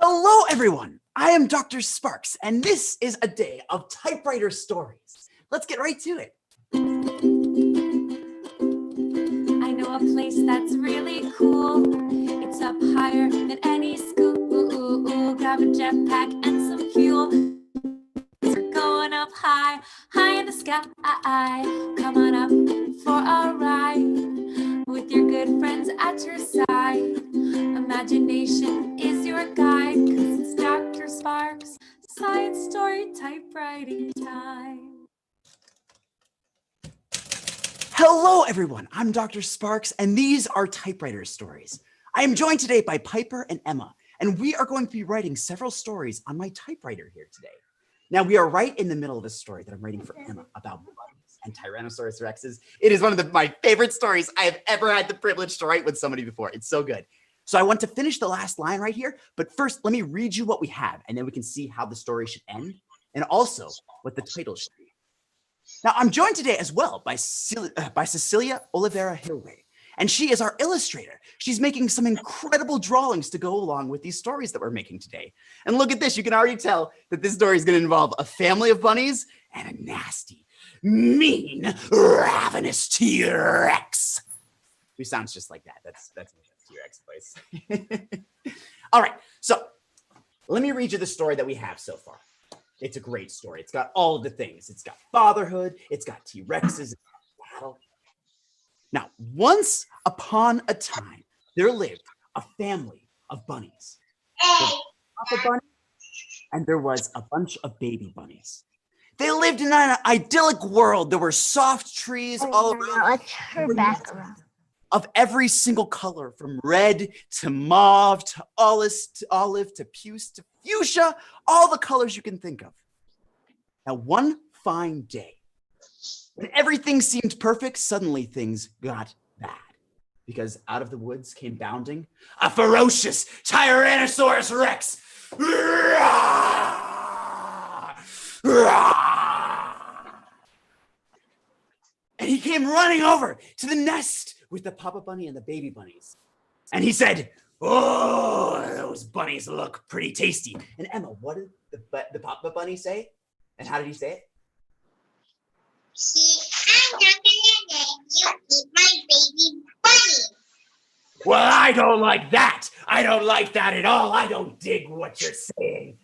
Hello, everyone. I am Dr. Sparks, and this is a day of Typewriter Stories. Let's get right to it. I know a place that's really cool. It's up higher than any school. Grab a jetpack and some fuel. We're going up high, high in the sky. Come on up for a ride with your good friends at your side. Imagination is your guide, 'cause it's Dr. Sparks' science story typewriting time. Hello, everyone. I'm Dr. Sparks, and these are Typewriter Stories. I am joined today by Piper and Ema, and we are going to be writing several stories on my typewriter here today. Now, we are right in the middle of a story that I'm writing for Ema about bunnies and Tyrannosaurus Rexes. It is one of my favorite stories I have ever had the privilege to write with somebody before. It's so good. So I want to finish the last line right here, but first let me read you what we have, and then we can see how the story should end, and also what the title should be. Now, I'm joined today as well by Cecilia Olivera-Hillway, and she is our illustrator. She's making some incredible drawings to go along with these stories that we're making today. And look at this, you can already tell that this story is going to involve a family of bunnies and a nasty, mean, ravenous T-Rex. Who sounds just like that. That's T-Rex voice. All right, so let me read you the story that we have so far. It's a great story. It's got all of the things. It's got fatherhood. It's got T-Rexes. It's got battle. Now, once upon a time, there lived a family of bunnies. There was a papa bunny, and there was a bunch of baby bunnies. They lived in an idyllic world. There were soft trees all around. Let's her back around. Of every single color, from red to mauve to olive to puce to fuchsia, all the colors you can think of. Now, one fine day, when everything seemed perfect, suddenly things got bad, because out of the woods came bounding a ferocious Tyrannosaurus Rex. And he came running over to the nest with the papa bunny and the baby bunnies. And he said, "Oh, those bunnies look pretty tasty." And Ema, what did the papa bunny say? And how did he say it? I'm not gonna let you eat my baby bunny. "Well, I don't like that. I don't like that at all. I don't dig what you're saying."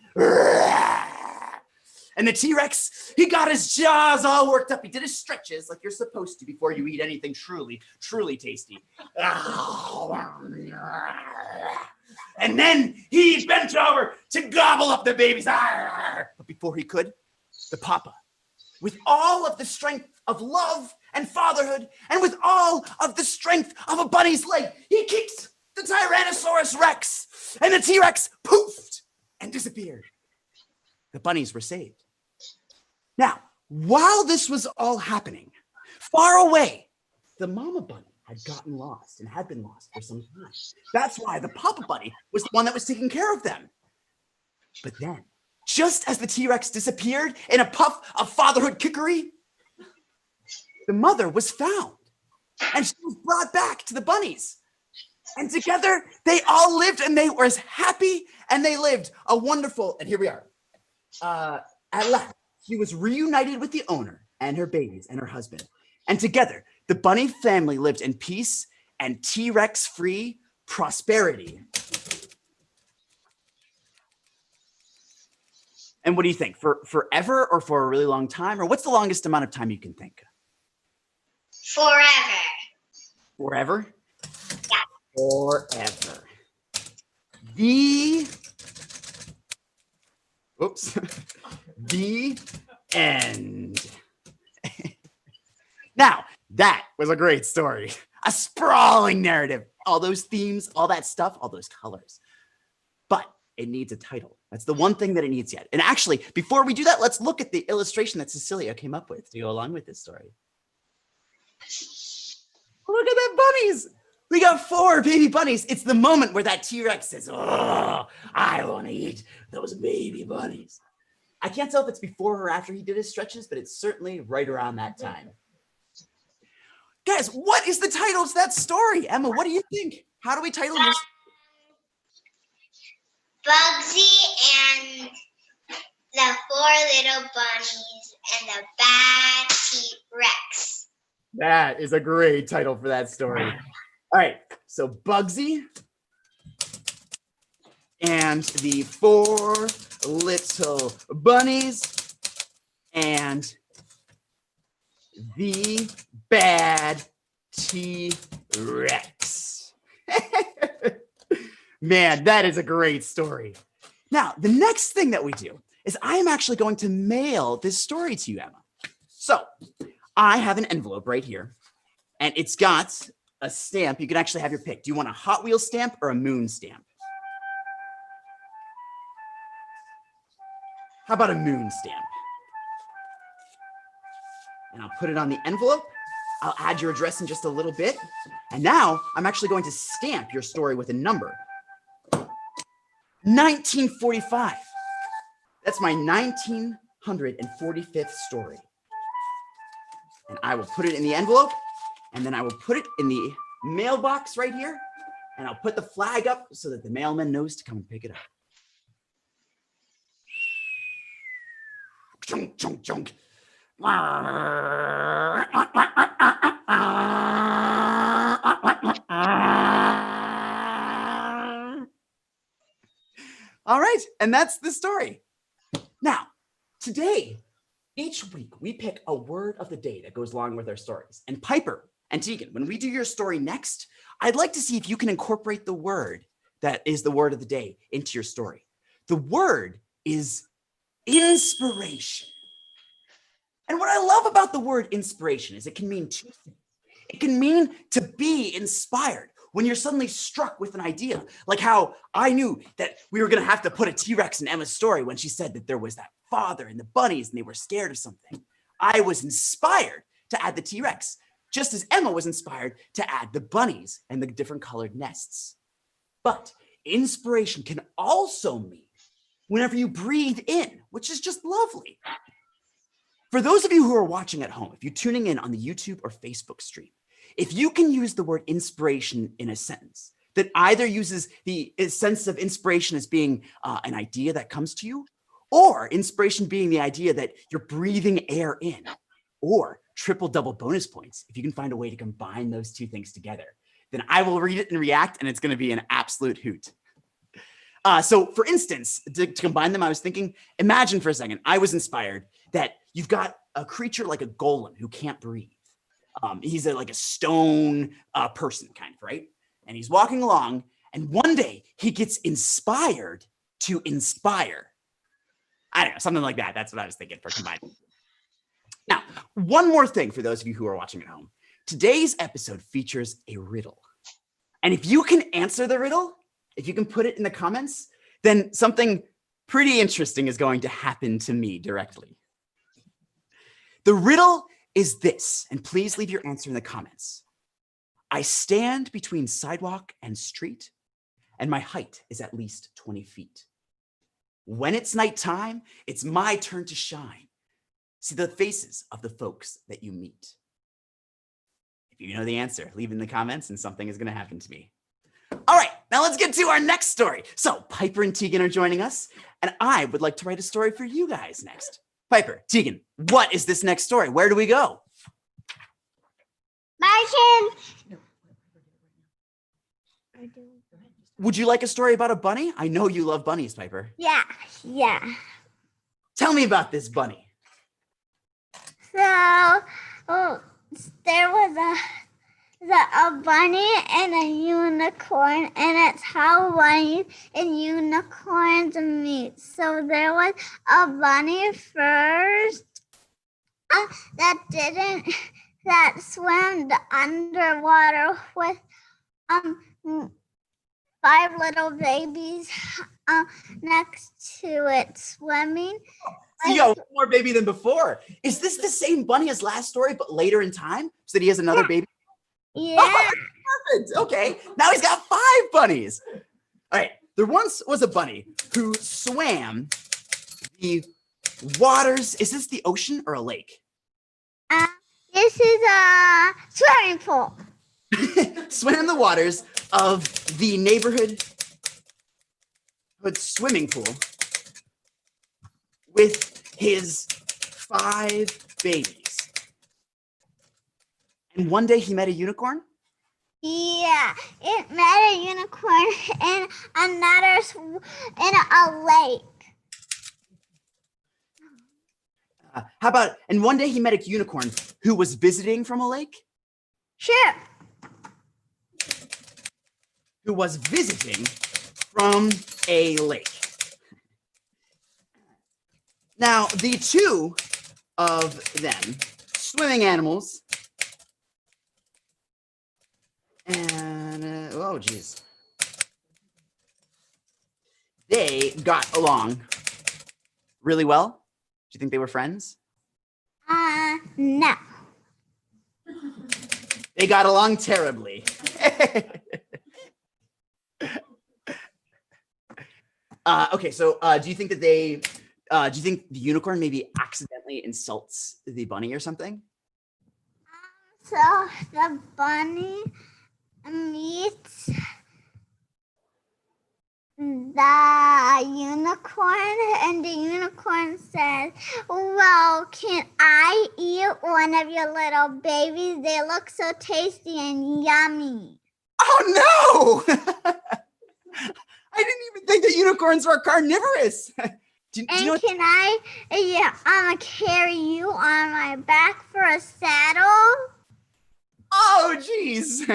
And the T-Rex, he got his jaws all worked up. He did his stretches like you're supposed to before you eat anything truly, truly tasty. And then he bent over to gobble up the babies. But before he could, the papa, with all of the strength of love and fatherhood, and with all of the strength of a bunny's leg, he kicked the Tyrannosaurus Rex, and the T-Rex poofed and disappeared. The bunnies were saved. Now, while this was all happening, far away, the mama bunny had gotten lost and had been lost for some time. That's why the papa bunny was the one that was taking care of them. But then, just as the T-Rex disappeared in a puff of fatherhood kickery, the mother was found, and she was brought back to the bunnies. And together, they all lived, and they were as happy, and they lived a wonderful, and here we are. At last, she was reunited with the owner and her babies and her husband. And together, the bunny family lived in peace and T-Rex-free prosperity. And what do you think? For forever or for a really long time? Or what's the longest amount of time you can think? Forever. Forever? Yeah. Forever. The end. Now, that was a great story. A sprawling narrative. All those themes, all that stuff, all those colors. But it needs a title. That's the one thing that it needs yet. And actually, before we do that, let's look at the illustration that Cecilia came up with to go along with this story. Look at that bunnies. We got 4 baby bunnies. It's the moment where that T-Rex says, "Oh, I want to eat those baby bunnies." I can't tell if it's before or after he did his stretches, but it's certainly right around that time. Guys, what is the title to that story? Ema, what do you think? How do we title this? Bugsy and the four little bunnies and the bad T-Rex. That is a great title for that story. All right, so Bugsy and the four little bunnies and the bad T-Rex. Man, that is a great story. Now, the next thing that we do is I am actually going to mail this story to you, Emma. So I have an envelope right here, and it's got a stamp. You can actually have your pick. Do you want a Hot Wheels stamp or a moon stamp? How about a moon stamp? And I'll put it on the envelope. I'll add your address in just a little bit. And now I'm actually going to stamp your story with a number. 1945. That's my 1945th story. And I will put it in the envelope, and then I will put it in the mailbox right here, and I'll put the flag up so that the mailman knows to come and pick it up. Chunk, chunk, chunk. All right, and that's the story. Now, today, each week, we pick a word of the day that goes along with our stories. And Piper and Tegan, when we do your story next, I'd like to see if you can incorporate the word that is the word of the day into your story. The word is inspiration. And what I love about the word inspiration is it can mean two things. It can mean to be inspired when you're suddenly struck with an idea, like how I knew that we were going to have to put a T-Rex in Emma's story when she said that there was that father and the bunnies and they were scared of something. I was inspired to add the T-Rex, just as Emma was inspired to add the bunnies and the different colored nests. But inspiration can also mean whenever you breathe in, which is just lovely. For those of you who are watching at home, if you're tuning in on the YouTube or Facebook stream, if you can use the word inspiration in a sentence that either uses the sense of inspiration as being an idea that comes to you, or inspiration being the idea that you're breathing air in, or triple double bonus points, if you can find a way to combine those two things together, then I will read it and react, and it's going to be an absolute hoot. So for instance, to combine them, I was thinking, imagine for a second, I was inspired that you've got a creature like a golem who can't breathe. He's like a stone person kind of, right? And he's walking along, and one day he gets inspired to inspire. I don't know, something like that. That's what I was thinking for combining. Now, one more thing for those of you who are watching at home. Today's episode features a riddle. And if you can answer the riddle, if you can put it in the comments, then something pretty interesting is going to happen to me directly. The riddle is this, and please leave your answer in the comments. I stand between sidewalk and street, and my height is at least 20 feet. When it's nighttime, it's my turn to shine. See the faces of the folks that you meet. If you know the answer, leave it in the comments, and something is going to happen to me. All right, now let's get to our next story. So Piper and Tegan are joining us, and I would like to write a story for you guys next. Piper, Tegan, what is this next story? Where do we go? Martin. Would you like a story about a bunny? I know you love bunnies, Piper. Yeah. Tell me about this bunny. So, there was a bunny and a unicorn, and it's how bunnies and unicorns meet. So there was a bunny first that swam underwater with 5 little babies next to it swimming. So you got one more baby than before. Is this the same bunny as last story, but later in time, so that he has another baby? Yeah. Oh, perfect. Okay, now he's got 5 bunnies. All right, there once was a bunny who swam the waters. Is this the ocean or a lake? This is a swimming pool. Swam the waters of the neighborhood swimming pool with his 5 babies. And one day he met a unicorn? Yeah, it met a unicorn in a lake. How about, and one day he met a unicorn who was visiting from a lake? Sure. Who was visiting from a lake. Now, the two of them, swimming animals, and, oh geez, they got along really well. Do you think they were friends? No. They got along terribly. Okay, so do you think that do you think the unicorn maybe accidentally insults the bunny or something? So the bunny meets the unicorn, and the unicorn says, well, can I eat one of your little babies? They look so tasty and yummy. Oh no! I didn't even think that unicorns were carnivorous. Do you know can I carry you on my back for a saddle? Oh, geez.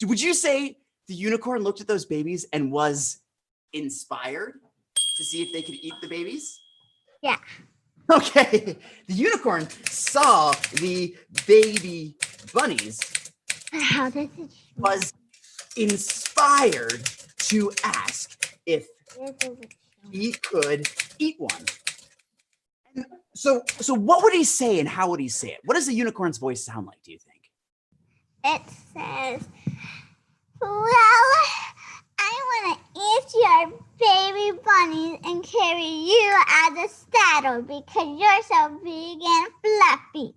Would you say the unicorn looked at those babies and was inspired to see if they could eat the babies? Yeah. Okay. The unicorn saw the baby bunnies. How does it was inspired to ask if he could eat one. And so what would he say and how would he say it? What does the unicorn's voice sound like, do you think? It says, well, I want to eat your baby bunnies and carry you as a saddle because you're so big and fluffy.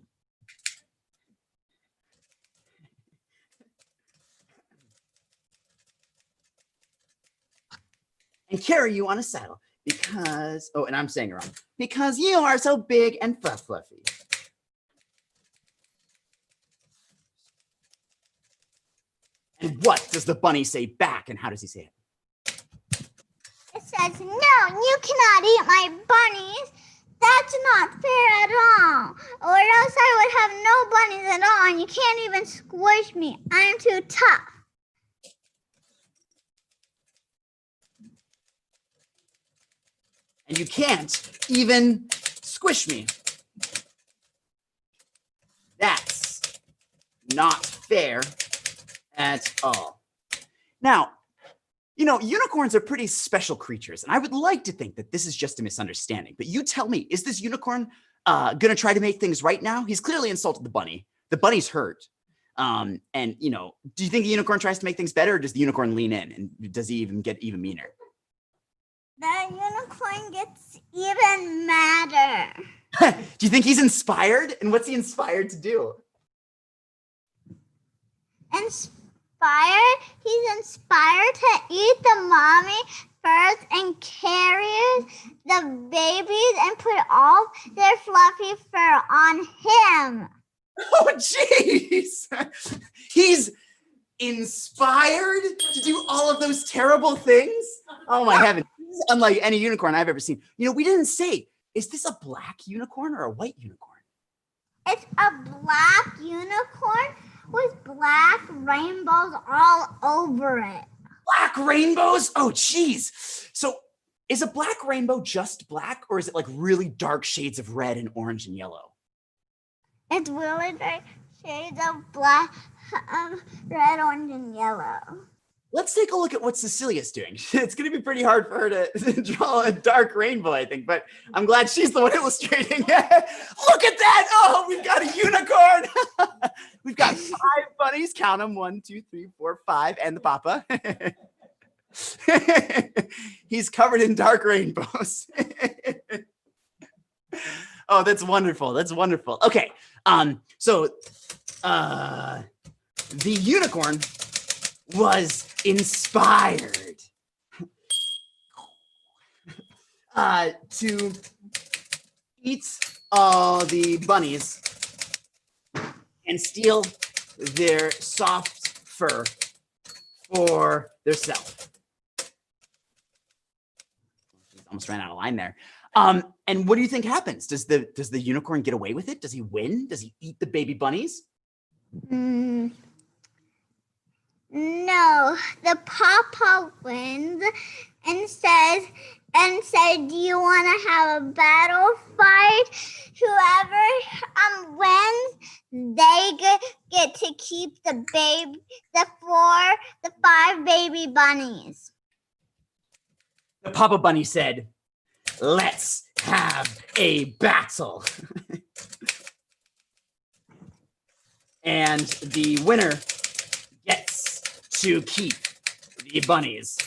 And carry you on a saddle because, oh, and I'm saying it wrong, because you are so big and fluffy. And what does the bunny say back, and how does he say it? It says, no, you cannot eat my bunnies. That's not fair at all. Or else I would have no bunnies at all, and you can't even squish me. I'm too tough. And you can't even squish me. That's not fair at all. Now, you know, unicorns are pretty special creatures, and I would like to think that this is just a misunderstanding. But you tell me, is this unicorn gonna try to make things right now? He's clearly insulted the bunny. The bunny's hurt. And, you know, do you think the unicorn tries to make things better, or does the unicorn lean in? And does he even get even meaner? The unicorn gets even madder. Do you think he's inspired? And what's he inspired to do? Inspired? He's inspired to eat the mommy first and carry the babies and put all their fluffy fur on him. Oh, jeez. He's inspired to do all of those terrible things? Oh, my heavens. This is unlike any unicorn I've ever seen. You know, we didn't say, is this a black unicorn or a white unicorn? It's a black unicorn with black rainbows all over it. Black rainbows? Oh, geez. So is a black rainbow just black, or is it like really dark shades of red and orange and yellow? It's really dark shades of black, red, orange, and yellow. Let's take a look at what Cecilia's doing. It's going to be pretty hard for her to draw a dark rainbow, I think, but I'm glad she's the one illustrating. Look at that. Oh, we've got a unicorn. We've got 5 bunnies. Count them. 1, 2, 3, 4, 5, and the papa. He's covered in dark rainbows. Oh, that's wonderful. That's wonderful. Okay. So the unicorn was inspired to eat all the bunnies and steal their soft fur for theirself. Almost ran out of line there. And what do you think happens? Does the unicorn get away with it? Does he win? Does he eat the baby bunnies? No, the papa wins and said, do you want to have a battle fight? Whoever wins, they get to keep the 5 baby bunnies. The papa bunny said, "Let's have a battle." And the winner gets to keep the bunnies.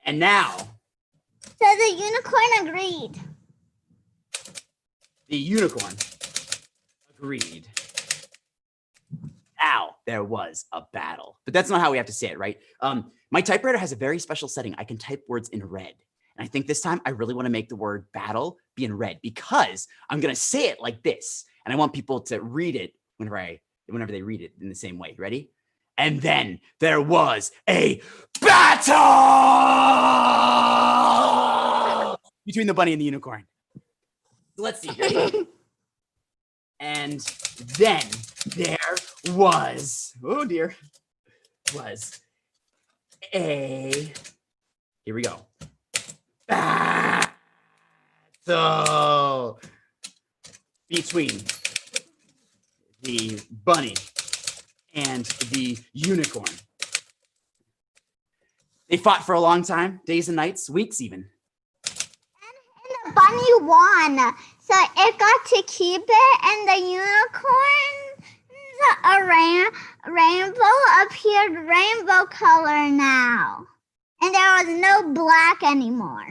And now, So the unicorn agreed. The unicorn agreed. Now there was a battle. But that's not how we have to say it, right? My typewriter has a very special setting. I can type words in red. And I think this time I really want to make the word battle be in red because I'm going to say it like this. And I want people to read it whenever they read it in the same way. Ready? And then there was a battle between the bunny and the unicorn. So let's see. Ready? And then there was, here we go. Battle between the bunny and the unicorn. They fought for a long time, days and nights, weeks even. And the bunny won, so it got to keep it, and the unicorn, rainbow appeared rainbow color now. And there was no black anymore.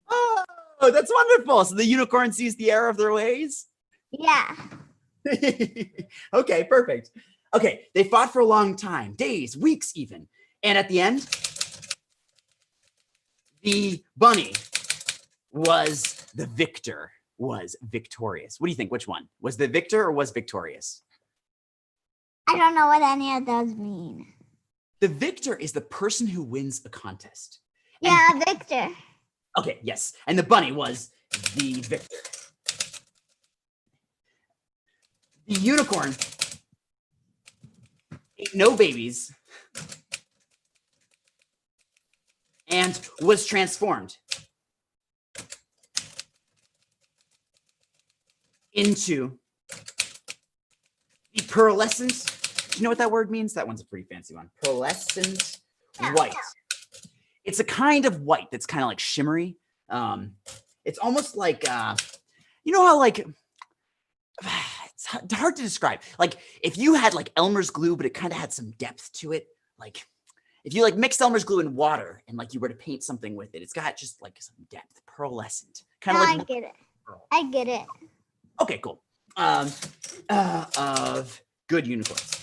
Oh, that's wonderful. So the unicorn sees the error of their ways? Yeah. Okay, perfect. Okay, they fought for a long time, days, weeks even. And at the end, the bunny was the victor, was victorious. What do you think? Which one? Was the victor or was victorious? I don't know what any of those mean. The victor is the person who wins a contest. Yeah, victor. Okay, yes. And the bunny was the victor. The unicorn ate no babies and was transformed into the pearlescent. Do you know what that word means? That one's a pretty fancy one. Pearlescent white. It's a kind of white that's kind of like shimmery. It's almost like, you know how like, it's hard to describe. Like if you had like Elmer's glue, but it kind of had some depth to it. Like if you like mixed Elmer's glue in water and like you were to paint something with it, it's got just like some depth, pearlescent. Kind of like I get it. I get it. Okay, cool. Of good unicorns.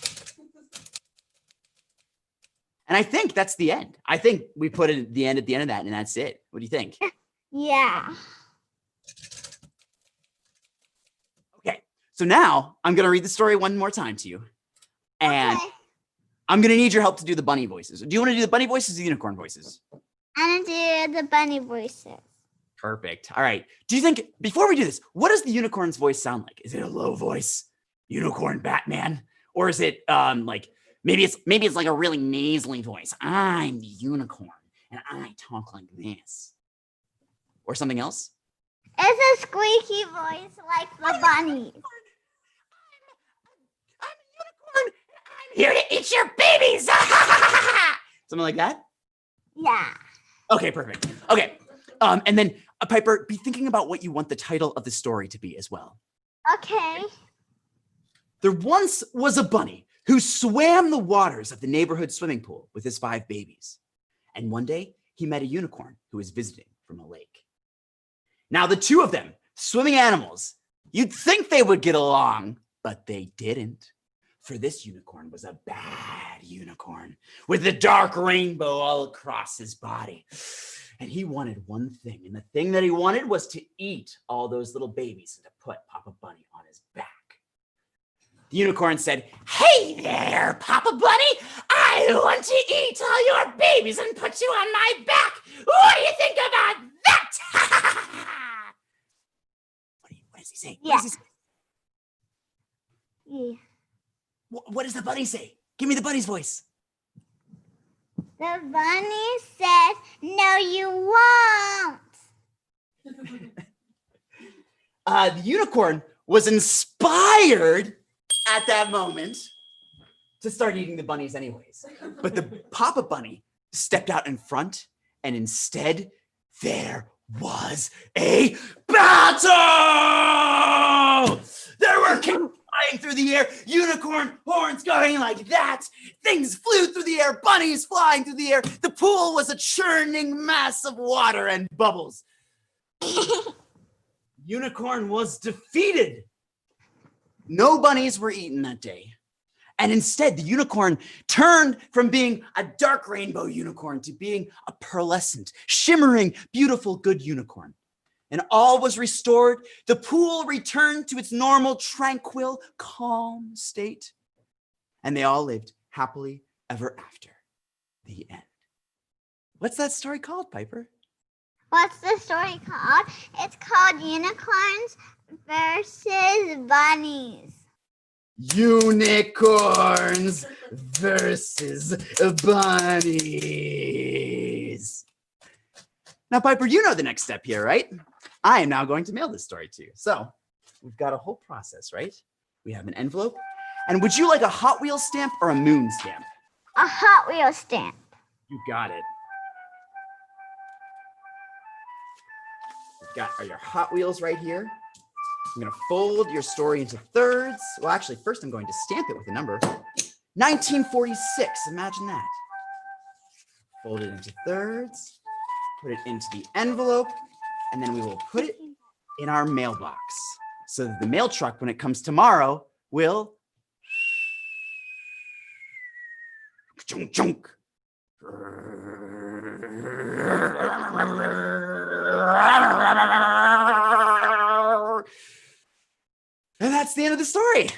And I think that's the end. I think we put it at the end of that, and that's it. What do you think? Yeah. Okay, so now I'm going to read the story one more time to you. And Okay. I'm going to need your help to do the bunny voices. Do you want to do the bunny voices or the unicorn voices? I'm gonna do the bunny voices. Perfect. All right. Do you think, before we do this, what does the unicorn's voice sound like? Is it a low voice, unicorn Batman? Or is it like, maybe it's like a really nasally voice. I'm the unicorn and I talk like this. Or something else? It's a squeaky voice like the bunny. I'm a unicorn. I'm here to eat your babies. Something like that? Yeah. Okay, perfect. Okay. And then Piper, be thinking about what you want the title of the story to be as well. Okay. There once was a bunny who swam the waters of the neighborhood swimming pool with his 5 babies. And one day he met a unicorn who was visiting from a lake. Now the two of them, swimming animals, you'd think they would get along, but they didn't. For this unicorn was a bad unicorn with the dark rainbow all across his body. And he wanted one thing, and the thing that he wanted was to eat all those little babies and to put Papa Bunny on his back. The unicorn said, "Hey there, Papa Bunny, I want to eat all your babies and put you on my back. What do you think about that?" What does he say? Yeah. What does the bunny say? Give me the bunny's voice. The bunny said, "No, you won't." The unicorn was inspired at that moment to start eating the bunnies anyways. But the Papa Bunny stepped out in front, and instead there was a battle! There were kings flying through the air, unicorn horns going like that. Things flew through the air, bunnies flying through the air. The pool was a churning mass of water and bubbles. Unicorn was defeated. No bunnies were eaten that day. And instead, the unicorn turned from being a dark rainbow unicorn to being a pearlescent, shimmering, beautiful, good unicorn. And all was restored. The pool returned to its normal, tranquil, calm state. And they all lived happily ever after. The end. What's that story called, Piper? What's the story called? It's called Unicorns versus Bunnies. Unicorns versus bunnies. Now, Piper, you know the next step here, right? I am now going to mail this story to you. So we've got a whole process, right? We have an envelope. And would you like a Hot Wheels stamp or a moon stamp? A Hot Wheels stamp. You got it. We've got your Hot Wheels right here. I'm going to fold your story into thirds. Well, actually, first I'm going to stamp it with a number. 1946. Imagine that. Fold it into thirds. Put it into the envelope. And then we will put it in our mailbox so that the mail truck, when it comes tomorrow, will chunk chunk. And that's the end of the story.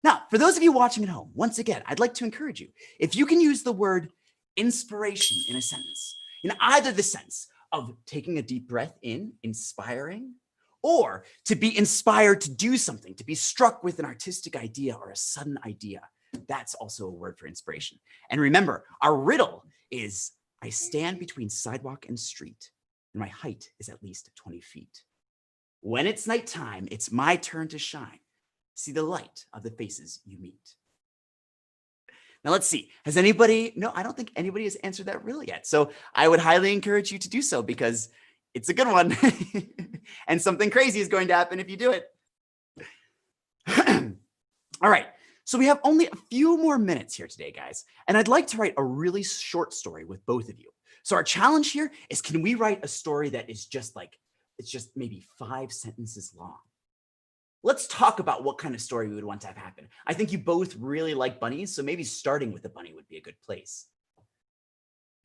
Now, for those of you watching at home, once again, I'd like to encourage you, if you can use the word inspiration in a sentence, in either the sense of taking a deep breath in, inspiring, or to be inspired to do something, to be struck with an artistic idea or a sudden idea, that's also a word for inspiration. And remember, our riddle is, I stand between sidewalk and street, and my height is at least 20 feet. When it's nighttime, it's my turn to shine. See the light of the faces you meet. Now let's see, has anybody, no, I don't think anybody has answered that riddle yet. So I would highly encourage you to do so because it's a good one. And something crazy is going to happen if you do it. All right, so we have only a few more minutes here today, guys. And I'd like to write a really short story with both of you. So our challenge here is, can we write a story that is just like, it's just maybe 5 sentences long? Let's talk about what kind of story we would want to have happen. I think you both really like bunnies, so maybe starting with a bunny would be a good place.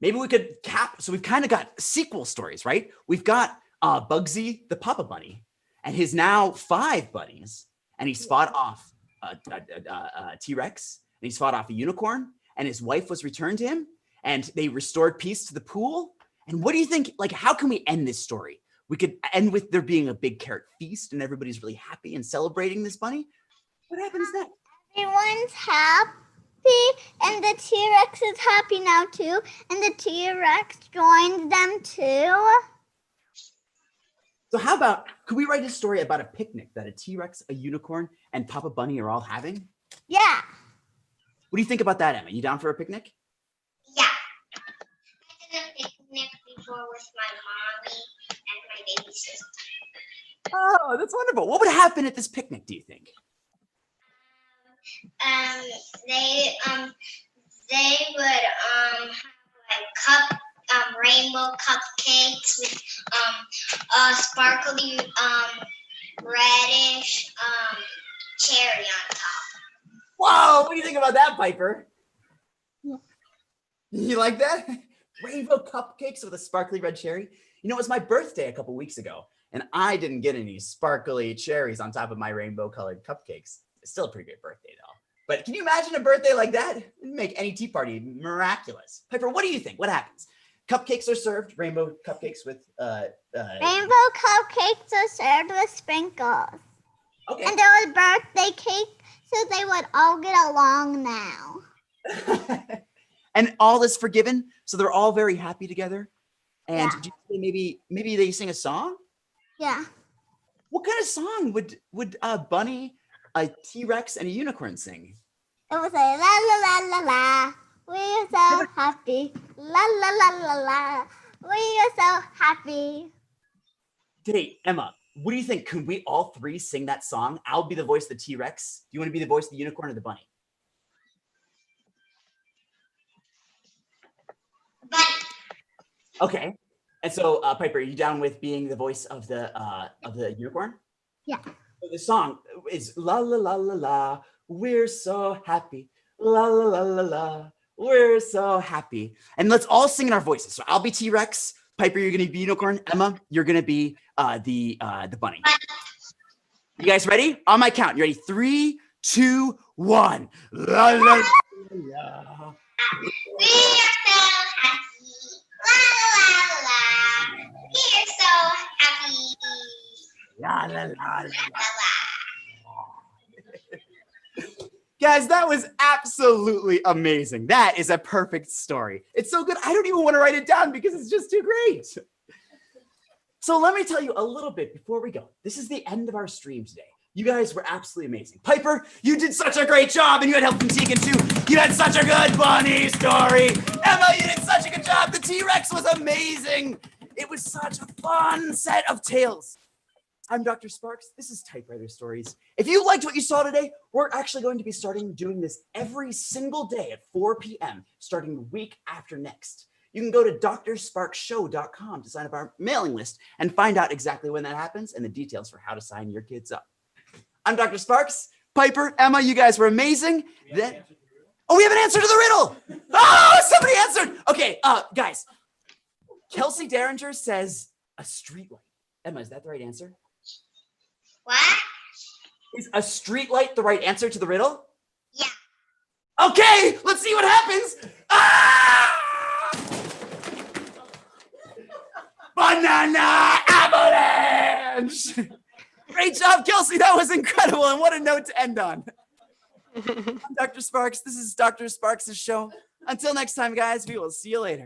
Maybe we could so we've kind of got sequel stories, right? We've got Bugsy the Papa Bunny and his now 5 bunnies, and he's fought off a T-Rex, and he's fought off a unicorn, and his wife was returned to him, and they restored peace to the pool. And what do you think, like, how can we end this story? We could end with there being a big carrot feast and everybody's really happy and celebrating this bunny. What happens next? Everyone's happy, and the T-Rex is happy now too, and the T-Rex joined them too. So how about, could we write a story about a picnic that a T-Rex, a unicorn, and Papa Bunny are all having? Yeah. What do you think about that, Emma? You down for a picnic? Yeah. I did a picnic before with my mommy and my baby sister. Oh, that's wonderful. What would happen at this picnic, do you think? They would have like rainbow cupcakes with sparkly reddish cherry on top. Whoa, Oh, what do you think about that, Piper? Yeah. You like that? Rainbow cupcakes with a sparkly red cherry. You know, it was my birthday a couple weeks ago, and I didn't get any sparkly cherries on top of my rainbow colored cupcakes. It's still a pretty great birthday, though. But can you imagine a birthday like that? It'd make any tea party miraculous. Piper, what do you think? What happens? Cupcakes are served, rainbow cupcakes with Rainbow cupcakes are served with sprinkles. Okay. And there was birthday cake, so they would all get along now. And all is forgiven, so they're all very happy together. And Yeah. do you say maybe they sing a song? Yeah. What kind of song would a bunny, a T-Rex, and a unicorn sing? It was a la la la la la. We're so happy. La la la la la. We are so happy. Hey, Emma, what do you think? Can we all three sing that song? I'll be the voice of the T-Rex. Do you want to be the voice of the unicorn or the bunny? Bunny. Okay. And so, Piper, are you down with being the voice of the unicorn? Yeah. So the song is la la la la la. We're so happy. La la la la la. We're so happy. And let's all sing in our voices. So I'll be T-Rex. Piper, you're gonna be unicorn. Emma, you're gonna be the bunny. You guys ready? On my count. You ready? 3, 2, 1. La la la la. We are so happy. La la la la. We are so happy. La la la la. La la. Guys, that was absolutely amazing. That is a perfect story. It's so good. I don't even want to write it down because it's just too great. So let me tell you a little bit before we go. This is the end of our stream today. You guys were absolutely amazing. Piper, you did such a great job, and you had help from Tegan too. You had such a good bunny story. Emma, you did such a good job. The T-Rex was amazing. It was such a fun set of tales. I'm Dr. Sparks. This is Typewriter Stories. If you liked what you saw today, we're actually going to be starting doing this every single day at 4 p.m., starting the week after next. You can go to drsparkshow.com to sign up our mailing list and find out exactly when that happens and the details for how to sign your kids up. I'm Dr. Sparks. Piper, Emma, you guys were amazing. We have an answer to the riddle. Oh, somebody answered. Okay, guys. Kelsey Derringer says a streetlight. Emma, is that the right answer? What? Is a streetlight the right answer to the riddle? Yeah. Okay, let's see what happens. Ah! Banana avalanche! Great job, Kelsey. That was incredible. And what a note to end on. I'm Dr. Sparks. This is Dr. Sparks' show. Until next time, guys, we will see you later.